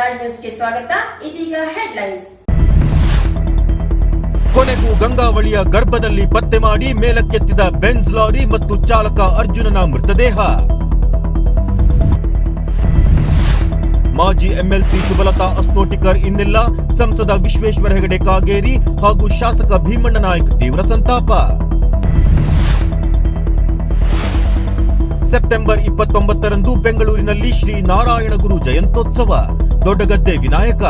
ರಾಜ್ ನ್ಯೂಸ್ಗೆ ಸ್ವಾಗತ. ಇದೀಗ ಹೆಡ್ಲೈನ್ಸ್. ಕೊನೆಗೂ ಗಂಗಾವಳಿಯ ಗರ್ಭದಲ್ಲಿ ಪತ್ತೆ ಮಾಡಿ ಮೇಲಕ್ಕೆತ್ತಿದ ಬೆಂಜ್ ಲಾರಿ ಮತ್ತು ಚಾಲಕ ಅರ್ಜುನನ ಮೃತದೇಹ. ಮಾಜಿ ಎಂಎಲ್ಸಿ ಶುಭಲತಾ ಅಸ್ನೋಟಿಕರ್ ಇನ್ನಿಲ್ಲ, ಸಂಸದ ವಿಶ್ವೇಶ್ವರ ಹೆಗಡೆ ಕಾಗೇರಿ ಹಾಗೂ ಶಾಸಕ ಭೀಮಣ್ಣ ನಾಯ್ಕ್ ತೀವ್ರ ಸಂತಾಪ. ಸೆಪ್ಟೆಂಬರ್ 29ರಂದು ಬೆಂಗಳೂರಿನಲ್ಲಿ ಶ್ರೀ ನಾರಾಯಣ ಗುರು ಜಯಂತ್ಯೋತ್ಸವ, ದೊಡ್ಡಗದ್ದೆ ವಿನಾಯಕ.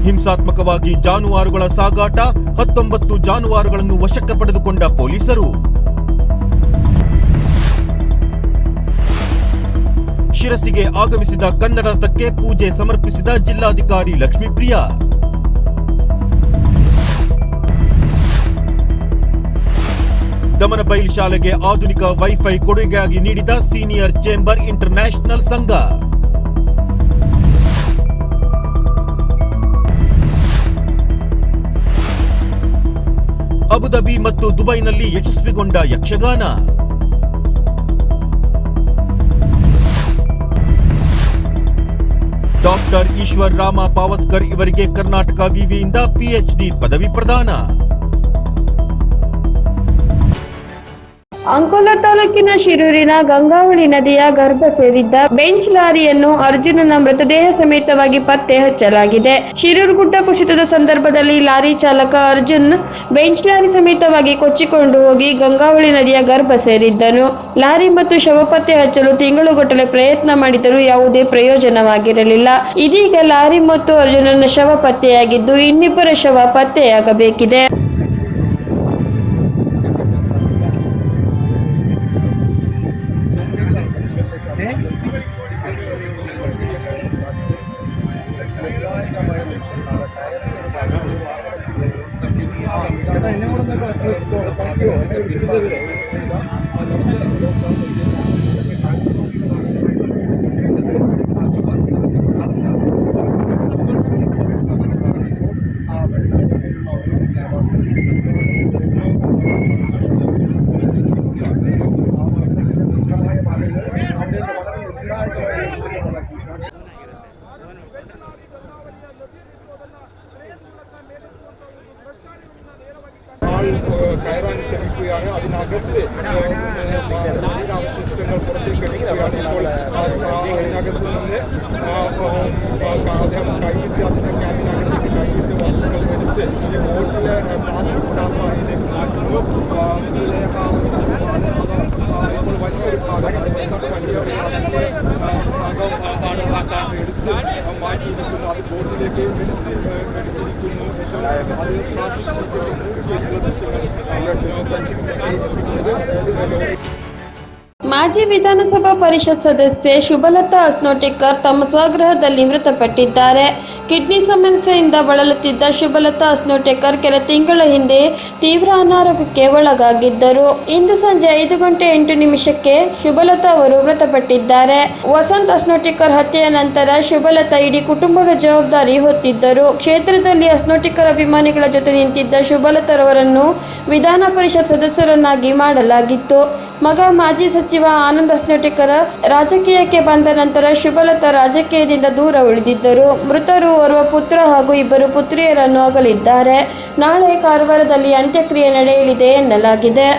ಹಿಂಸಾತ್ಮಕವಾಗಿ ಜಾನುವಾರುಗಳ ಸಾಗಾಟ, 19 ಜಾನುವಾರುಗಳನ್ನು ವಶಕ್ಕೆ ಪಡೆದುಕೊಂಡ ಪೊಲೀಸರು. ಶಿರಸಿಗೆ ಆಗಮಿಸಿದ ಕನ್ನಡ ರಥಕ್ಕೆ ಪೂಜೆ ಸಮರ್ಪಿಸಿದ ಜಿಲ್ಲಾಧಿಕಾರಿ ಲಕ್ಷ್ಮೀಪ್ರಿಯಾ. ದಮನಬೈಲ್ ಶಾಲೆಗೆ ಆಧುನಿಕ ವೈಫೈ ಕೊಡುಗೆಯಾಗಿ ನೀಡಿದ ಸೀನಿಯರ್ ಚೇಂಬರ್ ಇಂಟರ್ ನ್ಯಾಷನಲ್ ಸಂಘ. ಅಬುಧಾಬಿ ಮತ್ತು ದುಬೈನಲ್ಲಿ ಯಶಸ್ವಿಗೊಂಡ ಯಕ್ಷಗಾನ. ಡಾಕ್ಟರ್ ಈಶ್ವರ್ ರಾಮ ಪಾವಸ್ಕರ್ ಇವರಿಗೆ ಕರ್ನಾಟಕ ವಿವಿಯಿಂದ ಪಿಎಚ್ಡಿ ಪದವಿ ಪ್ರದಾನ. ಅಂಕೋಲಾ ತಾಲೂಕಿನ ಶಿರೂರಿನ ಗಂಗಾವಳಿ ನದಿಯ ಗರ್ಭ ಸೇರಿದ್ದ ಬೆಂಚ್ ಲಾರಿಯನ್ನು ಅರ್ಜುನನ ಮೃತದೇಹ ಸಮೇತವಾಗಿ ಪತ್ತೆ ಹಚ್ಚಲಾಗಿದೆ. ಶಿರೂರು ಗುಡ್ಡ ಕುಸಿತದ ಸಂದರ್ಭದಲ್ಲಿ ಲಾರಿ ಚಾಲಕ ಅರ್ಜುನ್ ಬೆಂಚ್ ಲಾರಿ ಸಮೇತವಾಗಿ ಕೊಚ್ಚಿಕೊಂಡು ಹೋಗಿ ಗಂಗಾವಳಿ ನದಿಯ ಗರ್ಭ ಸೇರಿದ್ದನು. ಲಾರಿ ಮತ್ತು ಶವ ಪತ್ತೆ ಹಚ್ಚಲು ತಿಂಗಳುಗಟ್ಟಲೆ ಪ್ರಯತ್ನ ಮಾಡಿದರೂ ಯಾವುದೇ ಪ್ರಯೋಜನವಾಗಿರಲಿಲ್ಲ. ಇದೀಗ ಲಾರಿ ಮತ್ತು ಅರ್ಜುನನ ಶವ ಪತ್ತೆಯಾಗಿದ್ದು ಇನ್ನಿಬ್ಬರ ಶವ ಪತ್ತೆಯಾಗಬೇಕಿದೆ. കയറാൻ ശ്രമിക്കുകയാണ്. അതിനകത്ത് ശരീരാവശിഷ്ടങ്ങൾ പുറത്തേക്ക് എടുക്കുകയാണ്. ഇപ്പോൾ അതിനകത്ത് നിന്ന് അദ്ദേഹം കൈയിട്ട് അതിൻ്റെ ക്യാബിനകത്തേക്ക് കൈയിട്ട് വസ്തുക്കൾ എടുത്ത് ഈ ബോട്ടിലെ പ്ലാസ്റ്റിക് ടാപ്പ് അതിലേക്ക് മാറ്റുന്നു. ഇപ്പോൾ വലിയൊരു ഭാഗം വലിയ ഭാഗം എടുത്ത് മാറ്റിയിരിക്കുന്നു. അത് ബോട്ടിലേക്ക് എടുത്തിരിക്കുന്നു. അത് പ്ലാസ്റ്റിക് ಮಾಜಿ ವಿಧಾನಸಭಾ ಪರಿಷತ್ ಸದಸ್ಯೆ ಶುಭಲತಾ ಅಸ್ನೋಟಿಕರ್ ತಮ್ಮ ಸ್ವಗೃಹದಲ್ಲಿ ಮೃತಪಟ್ಟಿದ್ದಾರೆ. ಕಿಡ್ನಿ ಸಮಸ್ಯೆಯಿಂದ ಬಳಲುತ್ತಿದ್ದ ಶುಭಲತಾ ಅಸ್ನೋಟಿಕರ್ ಕೆಲ ತಿಂಗಳ ಹಿಂದೆ ತೀವ್ರ ಅನಾರೋಗ್ಯಕ್ಕೆ ಒಳಗಾಗಿದ್ದರು. ಇಂದು ಸಂಜೆ 5:08 ಶುಭಲತಾ ಅವರು ಮೃತಪಟ್ಟಿದ್ದಾರೆ. ವಸಂತ್ ಅಸ್ನೋಟಿಕರ್ ಹತ್ಯೆಯ ನಂತರ ಶುಭಲತಾ ಇಡೀ ಕುಟುಂಬದ ಜವಾಬ್ದಾರಿ ಹೊತ್ತಿದ್ದರು. ಕ್ಷೇತ್ರದಲ್ಲಿ ಅಸ್ನೋಟಿಕರ್ ಅಭಿಮಾನಿಗಳ ಜೊತೆ ನಿಂತಿದ್ದ ಶುಭಲತಾರವರನ್ನು ವಿಧಾನ ಪರಿಷತ್ ಸದಸ್ಯರನ್ನಾಗಿ ಮಾಡಲಾಗಿತ್ತು. ಮಗ ಮಾಜಿ ಸಚಿವ ಆನಂದ್ ಅಸ್ನೋಟಿಕರ್ ರಾಜಕೀಯಕ್ಕೆ ಬಂದ ನಂತರ ಶುಭಲತಾ ರಾಜಕೀಯದಿಂದ ದೂರ ಉಳಿದಿದ್ದರು. ಮೃತರು ಓರ್ವ ಪುತ್ರ ಹಾಗೂ ಇಬ್ಬರು ಪುತ್ರಿಯರನ್ನು ಅಗಲಿದ್ದಾರೆ. ನಾಳೆ ಕಾರವಾರದಲ್ಲಿ ಅಂತ್ಯಕ್ರಿಯೆ ನಡೆಯಲಿದೆ ಎನ್ನಲಾಗಿದೆ.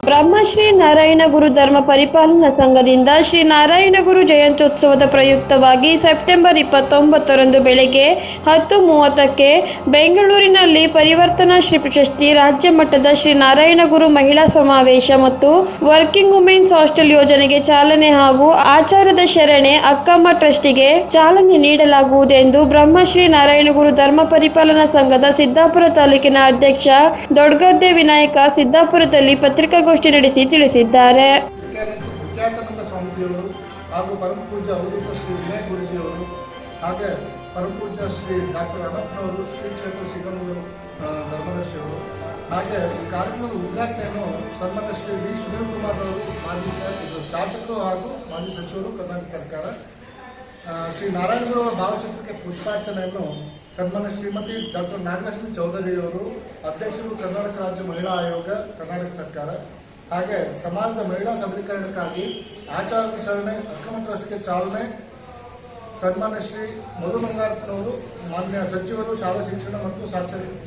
ಬ್ರಹ್ಮಶ್ರೀ ನಾರಾಯಣ ಗುರು ಧರ್ಮ ಪರಿಪಾಲನಾ ಸಂಘದಿಂದ ಶ್ರೀ ನಾರಾಯಣ ಗುರು ಜಯಂತ್ಯೋತ್ಸವದ ಪ್ರಯುಕ್ತವಾಗಿ ಸೆಪ್ಟೆಂಬರ್ 29ರಂದು ಬೆಳಗ್ಗೆ 10:30ಕ್ಕೆ ಬೆಂಗಳೂರಿನಲ್ಲಿ ಪರಿವರ್ತನಾ ಶ್ರೀ ಪ್ರಶಸ್ತಿ ರಾಜ್ಯ ಮಟ್ಟದ ಶ್ರೀ ನಾರಾಯಣ ಗುರು ಮಹಿಳಾ ಸಮಾವೇಶ ಮತ್ತು ವರ್ಕಿಂಗ್ ವುಮೆನ್ಸ್ ಹಾಸ್ಟೆಲ್ ಯೋಜನೆಗೆ ಚಾಲನೆ ಹಾಗೂ ಆಚಾರದ ಶರಣೆ ಅಕ್ಕಮ್ಮ ಟ್ರಸ್ಟಿಗೆ ಚಾಲನೆ ನೀಡಲಾಗುವುದೆಂದು ಬ್ರಹ್ಮಶ್ರೀ ನಾರಾಯಣ ಗುರು ಧರ್ಮ ಪರಿಪಾಲನಾ ಸಂಘದ ಸಿದ್ದಾಪುರ ತಾಲೂಕಿನ ಅಧ್ಯಕ್ಷ ದೊಡ್ಡಗದ್ದೆ ವಿನಾಯಕ ಸಿದ್ದಾಪುರದಲ್ಲಿ ಪತ್ರಿಕಾಗೋಷ್ಠಿ ನಡೆಸಿ ತಿಳಿಸಿದ್ದಾರೆ. ಸ್ವಾಮೀಜಿಯವರು ಹಾಗೂ ಪರಮ ಪೂಜ್ಯ ಅವಧೂತ ಶ್ರೀ ವಿನಯ ಗುರುಜಿಯವರು ಹಾಗೆ ಪರಮ ಪೂಜ್ಯ ಶ್ರೀ ಡಾಕ್ಟರ್ ಅನಪ್ಪನವರು ಶ್ರೀ ಕ್ಷೇತ್ರ ಶ್ರೀಗಂಧೂರು ಧರ್ಮದರ್ಶಿಯವರು ಹಾಗೆ ಈ ಕಾರ್ಯಕ್ರಮದ ಉದ್ಘಾಟನೆಯನ್ನು ಸನ್ಮಾನ್ಯ ಶ್ರೀ ವಿ ಸುನೀಲ್ ಕುಮಾರ್ ಅವರು ಮಾಜಿ ಶಾಸಕರು ಹಾಗೂ ಮಾಜಿ ಸಚಿವರು ಕರ್ನಾಟಕ ಸರ್ಕಾರ ಶ್ರೀ ನಾರಾಯಣಗುರು ಭಾವಚಿತ್ರಕ್ಕೆ ಪುಷ್ಪಾರ್ಚನೆಯನ್ನು ಸನ್ಮಾನ್ಯ ಶ್ರೀಮತಿ ಡಾಕ್ಟರ್ ನಾಗಲಕ್ಷ್ಮಿ ಚೌಧರಿಯವರು ಅಧ್ಯಕ್ಷರು ಕರ್ನಾಟಕ ರಾಜ್ಯ ಮಹಿಳಾ ಆಯೋಗ ಕರ್ನಾಟಕ ಸರ್ಕಾರ ಹಾಗೆ ಸಮಾಜದ ಮಹಿಳಾ ಸಬಲೀಕರಣಕ್ಕಾಗಿ ಆಚಾರಾನುಸರಣೆ ಅಕ್ರಮ ಟ್ರಸ್ಟ್ಗೆ ಚಾಲನೆ ಸನ್ಮಾನ್ಯ ಶ್ರೀ ಮಧು ಬಂಗಾರಪ್ಪನವರು, ಮಾನ್ಯ ಸಚಿವರು, ಶಾಲಾ ಶಿಕ್ಷಣ ಮತ್ತು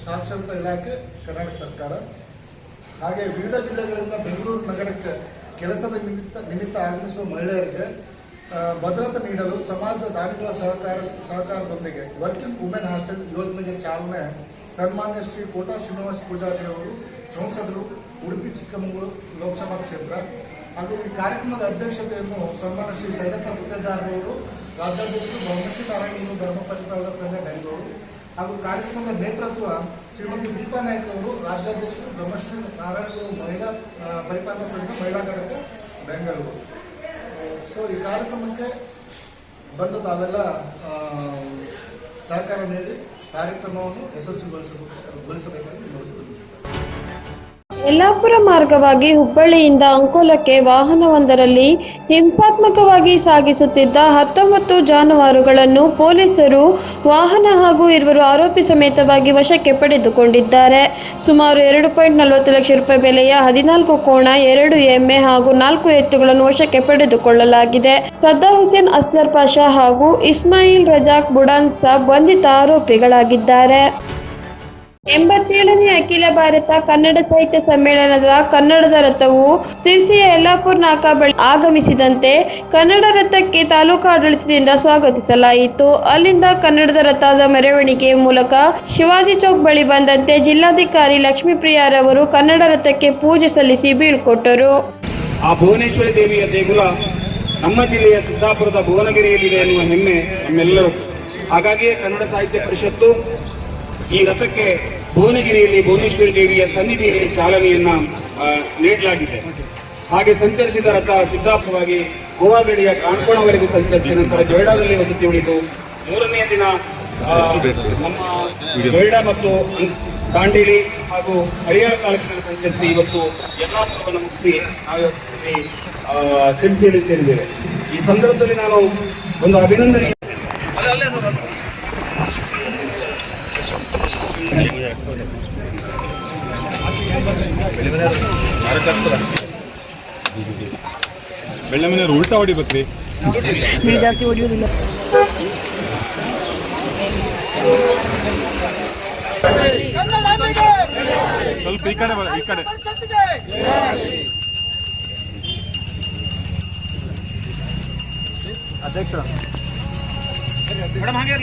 ಸಾಕ್ಷರತಾ ಇಲಾಖೆ, ಕರ್ನಾಟಕ ಸರ್ಕಾರ. ಹಾಗೆ ವಿವಿಧ ಜಿಲ್ಲೆಗಳಿಂದ ಬೆಂಗಳೂರು ನಗರಕ್ಕೆ ಕೆಲಸದ ನಿಮಿತ್ತ ಆಗಮಿಸುವ ಮಹಿಳೆಯರಿಗೆ ಭದ್ರತೆ ನೀಡಲು ಸಮಾಜದ ದಾನಿಗಳ ಸಹಕಾರದೊಂದಿಗೆ ವರ್ಕಿಂಗ್ ವುಮೆನ್ ಹಾಸ್ಟೆಲ್ ಯೋಜನೆಗೆ ಚಾಲನೆ ಸನ್ಮಾನ್ಯ ಶ್ರೀ ಕೋಟಾ ಶ್ರೀನಿವಾಸ ಪೂಜಾರಿ ಅವರು, ಸಂಸದರು, ಉಡುಪಿ ಚಿಕ್ಕಮಗಳೂರು ಲೋಕಸಭಾ ಕ್ಷೇತ್ರ. ಹಾಗೂ ಈ ಕಾರ್ಯಕ್ರಮದ ಅಧ್ಯಕ್ಷತೆಯನ್ನು ಸನ್ಮಾನ್ಯ ಶ್ರೀ ಸೈದಪ್ಪ ಗುತ್ತೇದಾರರವರು, ರಾಜ್ಯಾಧ್ಯಕ್ಷರು ಬ್ರಹ್ಮಶ್ರೀ ನಾರಾಯಣಗೌಡ ಧರ್ಮ ಪರಿಪಾಲನಾ ಸಂಘ ಬೆಂಗಳೂರು. ಹಾಗೂ ಕಾರ್ಯಕ್ರಮದ ನೇತೃತ್ವ ಶ್ರೀಮತಿ ದೀಪಾ ನಾಯ್ಕ ಅವರು, ರಾಜ್ಯಾಧ್ಯಕ್ಷರು ಬ್ರಹ್ಮಶ್ರೀ ನಾರಾಯಣಗೌಡ ಮಹಿಳಾ ಪರಿಪಾಲನಾ ಸಂಘ ಮಹಿಳಾ ಘಟಕ ಬೆಂಗಳೂರು. ಸೊ ಈ ಕಾರ್ಯಕ್ರಮಕ್ಕೆ ಬಂದು ತಾವೆಲ್ಲ ಸಹಕಾರ ನೀಡಿ ಕಾರ್ಯಕ್ರಮವನ್ನು ಯಶಸ್ವಿಗೊಳಿಸಬೇಕಾಗಿ ಯಲ್ಲಾಪುರ ಮಾರ್ಗವಾಗಿ ಹುಬ್ಬಳ್ಳಿಯಿಂದ ಅಂಕೋಲಕ್ಕೆ ವಾಹನವೊಂದರಲ್ಲಿ ಹಿಂಸಾತ್ಮಕವಾಗಿ ಸಾಗಿಸುತ್ತಿದ್ದ 19 ಜಾನುವಾರುಗಳನ್ನು ಪೊಲೀಸರು ವಾಹನ ಹಾಗೂ 2 ಆರೋಪಿ ಸಮೇತವಾಗಿ ವಶಕ್ಕೆ ಪಡೆದುಕೊಂಡಿದ್ದಾರೆ. ಸುಮಾರು 2.40 ಲಕ್ಷ ರೂಪಾಯಿ ಬೆಲೆಯ 14 ಕೋಣ, 2 ಎಮ್ಮೆ ಹಾಗೂ 4 ಎತ್ತುಗಳನ್ನು ವಶಕ್ಕೆ ಪಡೆದುಕೊಳ್ಳಲಾಗಿದೆ. ಸದ್ದಾರ್ ಹುಸೇನ್ ಅಸ್ಲರ್ ಪಾಷಾ ಹಾಗೂ ಇಸ್ಮಾಯಿಲ್ ರಜಾಕ್ ಬುಡಾನ್ ಸಾಬ್ ಬಂಧಿತ ಆರೋಪಿಗಳಾಗಿದ್ದಾರೆ. 87ನೇ ಅಖಿಲ ಭಾರತ ಕನ್ನಡ ಸಾಹಿತ್ಯ ಸಮ್ಮೇಳನದ ಕನ್ನಡದ ರಥವು ಸಿರ್ಸಿಯ ಯಲ್ಲಾಪುರ ನಾಕಾ ಬಳಿ ಆಗಮಿಸಿದಂತೆ ಕನ್ನಡ ರಥಕ್ಕೆ ತಾಲೂಕು ಆಡಳಿತದಿಂದ ಸ್ವಾಗತಿಸಲಾಯಿತು. ಅಲ್ಲಿಂದ ಕನ್ನಡದ ರಥದ ಮೆರವಣಿಗೆ ಮೂಲಕ ಶಿವಾಜಿ ಚೌಕ್ ಬಳಿ ಬಂದಂತೆ ಜಿಲ್ಲಾಧಿಕಾರಿ ಲಕ್ಷ್ಮೀಪ್ರಿಯಾರವರು ಕನ್ನಡ ರಥಕ್ಕೆ ಪೂಜೆ ಸಲ್ಲಿಸಿ ಬೀಳ್ಕೊಟ್ಟರು. ಆ ಭುವನೇಶ್ವರಿ ದೇವಿಯ ದೇಗುಲ ನಮ್ಮ ಜಿಲ್ಲೆಯ ಸಿದ್ದಾಪುರದ ಭುವನಗಿರಿಯಲ್ಲಿದೆ ಎನ್ನುವ ಹೆಮ್ಮೆ ನಮ್ಮೆಲ್ಲರೂ. ಹಾಗಾಗಿಯೇ ಕನ್ನಡ ಸಾಹಿತ್ಯ ಪರಿಷತ್ತು ಈ ರಥಕ್ಕೆ ಭುವನಗಿರಿಯಲ್ಲಿ ಭುವನೇಶ್ವರಿ ದೇವಿಯ ಸನ್ನಿಧಿಯಲ್ಲಿ ಚಾಲನೆಯನ್ನ ನೀಡಲಾಗಿದೆ. ಹಾಗೆ ಸಂಚರಿಸಿದ ರಥ ಸಿದ್ದಾಪುರವಾಗಿ ಗೋವಾಗಡಿಯ ಕಾಣ್ಕೋಣವರೆಗೂ ಸಂಚರಿಸಿ ನಂತರ ಜೊಯ್ಡಾದಲ್ಲಿ ವಸತಿ ಉಳಿದು 3ನೇ ದಿನ ನಮ್ಮ ಜೊಯ್ಡಾ ಮತ್ತು ದಾಂಡೇಲಿ ಹಾಗೂ ಹರಿಯಾಣ ತಾಲೂಕಿನಲ್ಲಿ ಸಂಚರಿಸಿ ಇವತ್ತು ಯಲ್ಲಾಪುರವನ್ನು ಮುಗಿಸಿ ನಾವು ಸಿರ್ಸಿಯಲ್ಲಿ ಸೇರಿದ್ದೇವೆ. ಈ ಸಂದರ್ಭದಲ್ಲಿ ನಾನು ಒಂದು ಅಭಿನಂದನೆ ಬೆಳ್ಳ ಮನೆಯವರು ಉಲ್ಟಾ ಹೊಡಿಬೇಕ್ರಿ, ನೀವು ಜಾಸ್ತಿ ಹೊಡಿಯೋದಿಲ್ಲ. ಸ್ವಲ್ಪ ಈ ಕಡೆ ಅಧ್ಯಕ್ಷ ಮೇಡಮ್ ಹಾಗೆ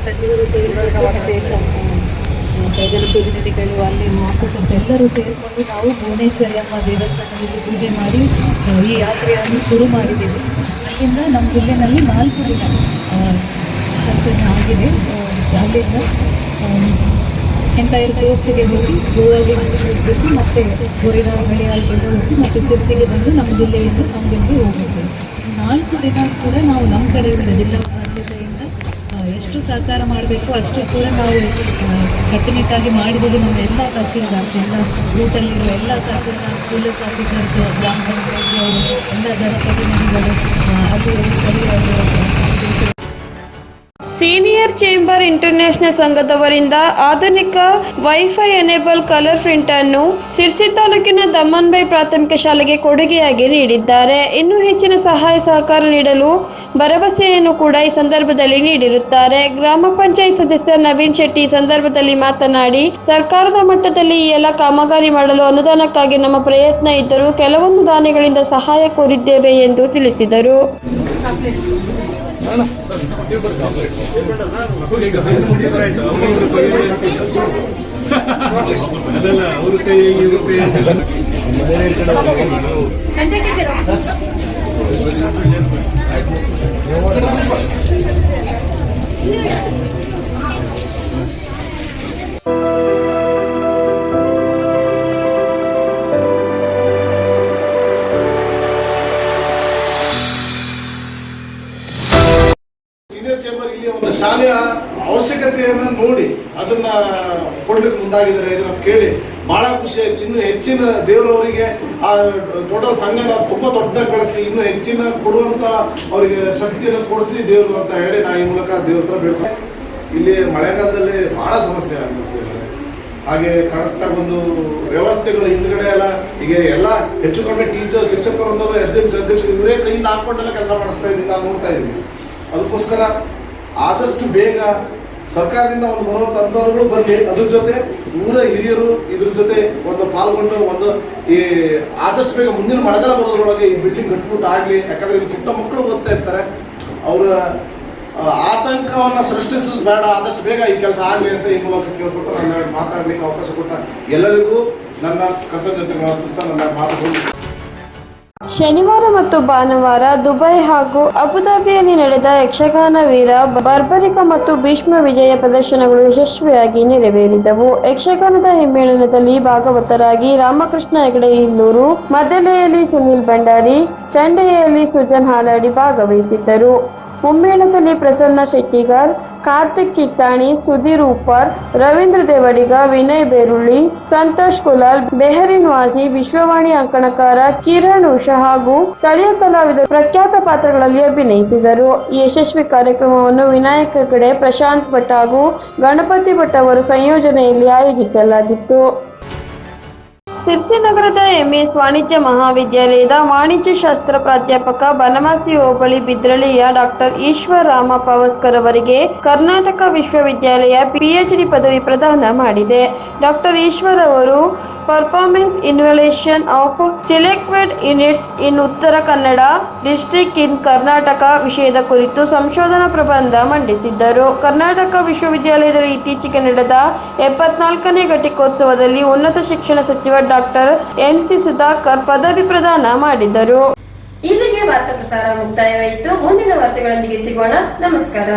ಸಚಿವರು ಸೇರಿಕೊಂಡು ಜನಪ್ರತಿನಿಧಿಗಳು, ಅಲ್ಲಿನ ಆಫೀಸರ್ಸ್ ಎಲ್ಲರೂ ಸೇರಿಕೊಂಡು ನಾವು ಭುವನೇಶ್ವರಿ ಅಮ್ಮ ದೇವಸ್ಥಾನದಲ್ಲಿ ಪೂಜೆ ಮಾಡಿ ಈ ಯಾತ್ರೆಯನ್ನು ಶುರು ಮಾಡಿದ್ದೇವೆ. ಅಲ್ಲಿಂದ ನಮ್ಮ ಜಿಲ್ಲೆಯಲ್ಲಿ 4 ದಿನ ಸಂಚಲನ ಆಗಿದೆ. ಅಲ್ಲಿಂದ ಎಂಟೈರ್ ಕೋಸ್ಟಿಗೆ ಹೋಗಿ ಗೋವಾಗೆ ಹೋಗಬೇಕು, ಮತ್ತು ಗೋರಿಡಾ ಹಳಿಯಾಲ್ಗೆಲ್ಲ ಹೋಗಿ ಮತ್ತು ಸಿರ್ಸಿಗೆ ಬಂದು ನಮ್ಮ ಜಿಲ್ಲೆಯಿಂದ ನಮ್ಮಗಳಿಗೆ ಹೋಗಬೇಕು. 4 ದಿನ ಕೂಡ ನಾವು ನಮ್ಮ ಕಡೆಯಿಂದ ಜಿಲ್ಲಾ ಆಡಳಿತದಿಂದ ಎಷ್ಟು ಸಹಕಾರ ಮಾಡಬೇಕು ಅಷ್ಟು ಕೂಡ ನಾವು ಕಟ್ಟುನಿಟ್ಟಾಗಿ ಮಾಡಿದ್ದೀವಿ. ನಮ್ಮ ಎಲ್ಲ ತಹಸೀಲ್ದಾರ್ಸ್, ಎಲ್ಲ ರೂಟಲ್ಲಿರೋ ಎಲ್ಲ ತಹಸೀಲ್ದಾರ್ಸ್, ಪೊಲೀಸ್ ಆಫೀಸರ್ಸ್, ಗ್ರಾಮ ಪಂಚಾಯತಿಯವರು, ಎಲ್ಲ ಜನಪ್ರತಿನಿಧಿಗಳು, ಅಲ್ಲಿ ಸ್ಥಳೀಯರು. ಸೀನಿಯರ್ ಚೇಂಬರ್ ಇಂಟರ್ನ್ಯಾಷನಲ್ ಸಂಘದವರಿಂದ ಆಧುನಿಕ ವೈಫೈ ಎನೇಬಲ್ ಕಲರ್ ಪ್ರಿಂಟ್ ಅನ್ನು ಸಿರ್ಸಿ ತಾಲೂಕಿನ ದಮ್ಮನ್ಬೈ ಪ್ರಾಥಮಿಕ ಶಾಲೆಗೆ ಕೊಡುಗೆಯಾಗಿ ನೀಡಿದ್ದಾರೆ. ಇನ್ನೂ ಹೆಚ್ಚಿನ ಸಹಾಯ ಸಹಕಾರ ನೀಡಲು ಭರವಸೆಯನ್ನು ಕೂಡ ಈ ಸಂದರ್ಭದಲ್ಲಿ ನೀಡಿರುತ್ತಾರೆ. ಗ್ರಾಮ ಪಂಚಾಯತ್ ಸದಸ್ಯ ನವೀನ್ ಶೆಟ್ಟಿ ಈ ಸಂದರ್ಭದಲ್ಲಿ ಮಾತನಾಡಿ, ಸರ್ಕಾರದ ಮಟ್ಟದಲ್ಲಿ ಈ ಎಲ್ಲ ಕಾಮಗಾರಿ ಮಾಡಲು ಅನುದಾನಕ್ಕಾಗಿ ನಮ್ಮ ಪ್ರಯತ್ನ ಇದ್ದರೂ ಕೆಲವೊಂದು ದಾನಿಗಳಿಂದ ಸಹಾಯ ಕೋರಿದ್ದೇವೆ ಎಂದು ತಿಳಿಸಿದರು. ಅದೆಲ್ಲ ಅವ್ರ ಕೈ ಇವ್ರ ಕೈ ಸೀನಿಯರ್ ಚೇಂಬರ್ ಇಲ್ಲಿ ಒಂದು ಶಾಲೆಯ ಅವಶ್ಯಕತೆಯನ್ನು ನೋಡಿ ಅದನ್ನ ಕೊಡ್ಲಿಕ್ಕೆ ಮುಂದಾಗಿದ್ದಾರೆ. ಇದನ್ನ ಕೇಳಿ ಬಹಳ ಖುಷಿ ಆಯ್ತು. ಇನ್ನು ಹೆಚ್ಚಿನ ದೇವರವರಿಗೆ ಆ ಟೋಟಲ್ ಸಂಘನ ತುಂಬಾ ದೊಡ್ಡದಾಗಿ ಬೆಳೆಸಿ ಇನ್ನೂ ಹೆಚ್ಚಿನ ಕೊಡುವಂತ ಅವರಿಗೆ ಶಕ್ತಿಯನ್ನು ಕೊಡಿಸಿ ದೇವರು ಅಂತ ಹೇಳಿ ನಾ ಈ ಮೂಲಕ ದೇವ್ರ ಹತ್ರ ಬೇಡ್ಕೊ. ಇಲ್ಲಿ ಮಳೆಗಾಲದಲ್ಲಿ ಬಹಳ ಸಮಸ್ಯೆ ಅನಿಸ್ತಿದ್ದಾರೆ. ಹಾಗೆ ಕರೆಕ್ಟಾಗಿ ಒಂದು ವ್ಯವಸ್ಥೆಗಳು ಹಿಂದ್ಗಡೆ ಎಲ್ಲ ಈಗ ಎಲ್ಲ ಹೆಚ್ಚು ಕಡಿಮೆ ಟೀಚರ್ ಶಿಕ್ಷಕರು ಅಂದವರು ಅಧ್ಯಕ್ಷರು ಇವರೇ ಕೈಯಿಂದ ಹಾಕೊಂಡೆಲ್ಲ ಕೆಲಸ ಮಾಡಿಸ್ತಾ ಇದ್ದೀನಿ, ನಾನು ನೋಡ್ತಾ ಇದ್ದೀನಿ. ಅದಕ್ಕೋಸ್ಕರ ಆದಷ್ಟು ಬೇಗ ಸರ್ಕಾರದಿಂದ ಒಂದು ಬರುವಂತ ಅಂತವರುಗಳು ಬರಲಿ. ಅದ್ರ ಜೊತೆ ಊರ ಹಿರಿಯರು ಇದ್ರ ಜೊತೆ ಒಂದು ಪಾಲ್ಗೊಂಡು ಒಂದು ಈ ಆದಷ್ಟು ಬೇಗ ಮುಂದಿನ ಮಳೆಗಾಲ ಬರೋದ್ರೊಳಗೆ ಈ ಬಿಲ್ಡಿಂಗ್ ಕಟ್ಬಿಟ್ಟು ಆಗ್ಲಿ. ಯಾಕಂದ್ರೆ ಇಲ್ಲಿ ಪುಟ್ಟ ಮಕ್ಕಳು ಓದ್ತಾ ಇರ್ತಾರೆ, ಅವರ ಆತಂಕವನ್ನ ಸೃಷ್ಟಿಸೋದು ಬೇಡ, ಆದಷ್ಟು ಬೇಗ ಈ ಕೆಲಸ ಆಗಲಿ ಅಂತ ಈ ಮೂಲಕ ಕೇಳ್ಕೊಟ್ಟು ನನ್ನ ಮಾತಾಡ್ಲಿಕ್ಕೆ ಅವಕಾಶ ಕೊಟ್ಟ ಎಲ್ಲರಿಗೂ ನನ್ನ ಕೃತಜ್ಞತೆಗಳನ್ನು ಅರ್ಪಿಸ್ತಾ ನನ್ನ ಮಾತುಗಳು. ಶನಿವಾರ ಮತ್ತು ಭಾನುವಾರ ದುಬೈ ಹಾಗೂ ಅಬುಧಾಬಿಯಲ್ಲಿ ನಡೆದ ಯಕ್ಷಗಾನ ವೀರ ಬರ್ಬರಿಕ ಮತ್ತು ಭೀಷ್ಮ ವಿಜಯ ಪ್ರದರ್ಶನಗಳು ಯಶಸ್ವಿಯಾಗಿ ನೆರವೇರಿದವು. ಯಕ್ಷಗಾನದ ಹಿಮ್ಮೇಳನದಲ್ಲಿ ಭಾಗವತರಾಗಿ ರಾಮಕೃಷ್ಣ ಹೆಗಡೆ ಇಲ್ಲೂರು, ಮದ್ದಲೆಯಲ್ಲಿ ಸುನಿಲ್ ಭಂಡಾರಿ, ಚಂಡೆಯಲ್ಲಿ ಸುಜನ್ ಹಾಲಾಡಿ ಭಾಗವಹಿಸಿದ್ದರು. ಮುಮ್ಮೇಳದಲ್ಲಿ ಪ್ರಸನ್ನ ಶೆಟ್ಟಿಗರ್, ಕಾರ್ತಿಕ್ ಚಿಟ್ಟಾಣಿ, ಸುಧೀರ್ ಉಪ್ಪರ್, ರವೀಂದ್ರ ದೇವಡಿಗ, ವಿನಯ್ ಬೇರುಳ್ಳಿ, ಸಂತೋಷ್ ಕುಲಾಲ್, ಬೆಹರಿನ್ ವಾಸಿ, ವಿಶ್ವವಾಣಿ ಅಂಕಣಕಾರ ಕಿರಣ್ ಉಷಾ ಹಾಗೂ ಸ್ಥಳೀಯ ಕಲಾವಿದರು ಪ್ರಖ್ಯಾತ ಪಾತ್ರಗಳಲ್ಲಿ ಅಭಿನಯಿಸಿದರು. ಈ ಯಶಸ್ವಿ ಕಾರ್ಯಕ್ರಮವನ್ನು ವಿನಾಯಕ್ ಹೆಗಡೆ, ಪ್ರಶಾಂತ್ ಭಟ್ ಹಾಗೂ ಗಣಪತಿ ಭಟ್ ಅವರು ಸಂಯೋಜನೆಯಲ್ಲಿ ಆಯೋಜಿಸಲಾಗಿತ್ತು. ಸಿರ್ಸಿ ನಗರದ ಎಂಎಸ್ ವಾಣಿಜ್ಯ ಮಹಾವಿದ್ಯಾಲಯದ ವಾಣಿಜ್ಯ ಶಾಸ್ತ್ರ ಪ್ರಾಧ್ಯಾಪಕ ಬನವಾಸಿ ಹೋಬಳಿ ಬಿದ್ರಳ್ಳಿಯ ಡಾಕ್ಟರ್ ಈಶ್ವರರಾಮ ಪಾವಸ್ಕರ್ ಅವರಿಗೆ ಕರ್ನಾಟಕ ವಿಶ್ವವಿದ್ಯಾಲಯ ಪಿಎಚ್ಡಿ ಪದವಿ ಪ್ರದಾನ ಮಾಡಿದೆ. ಡಾಕ್ಟರ್ ಈಶ್ವರ್ ಅವರು performance ಇನ್ವಲ್ಯೂಷನ್ of selected units in Uttara Kannada district ಇನ್ ಕರ್ನಾಟಕ ವಿಷಯದ ಕುರಿತು ಸಂಶೋಧನಾ ಪ್ರಬಂಧ ಮಂಡಿಸಿದ್ದರು. ಕರ್ನಾಟಕ ವಿಶ್ವವಿದ್ಯಾಲಯದಲ್ಲಿ ಇತ್ತೀಚೆಗೆ ನಡೆದ 74ನೇ ಘಟಿಕೋತ್ಸವದಲ್ಲಿ ಉನ್ನತ ಶಿಕ್ಷಣ ಸಚಿವ ಡಾಕ್ಟರ್ ಎಂ.ಸಿ. ಸುಧಾಕರ್ ಪದವಿ ಪ್ರದಾನ ಮಾಡಿದರು. ಇಲ್ಲಿಗೆ ವಾರ್ತಾ ಪ್ರಸಾರ ಮುಕ್ತಾಯವಾಯಿತು. ಮುಂದಿನ ವಾರ್ತೆಗಳೊಂದಿಗೆ ಸಿಗೋಣ. ನಮಸ್ಕಾರ.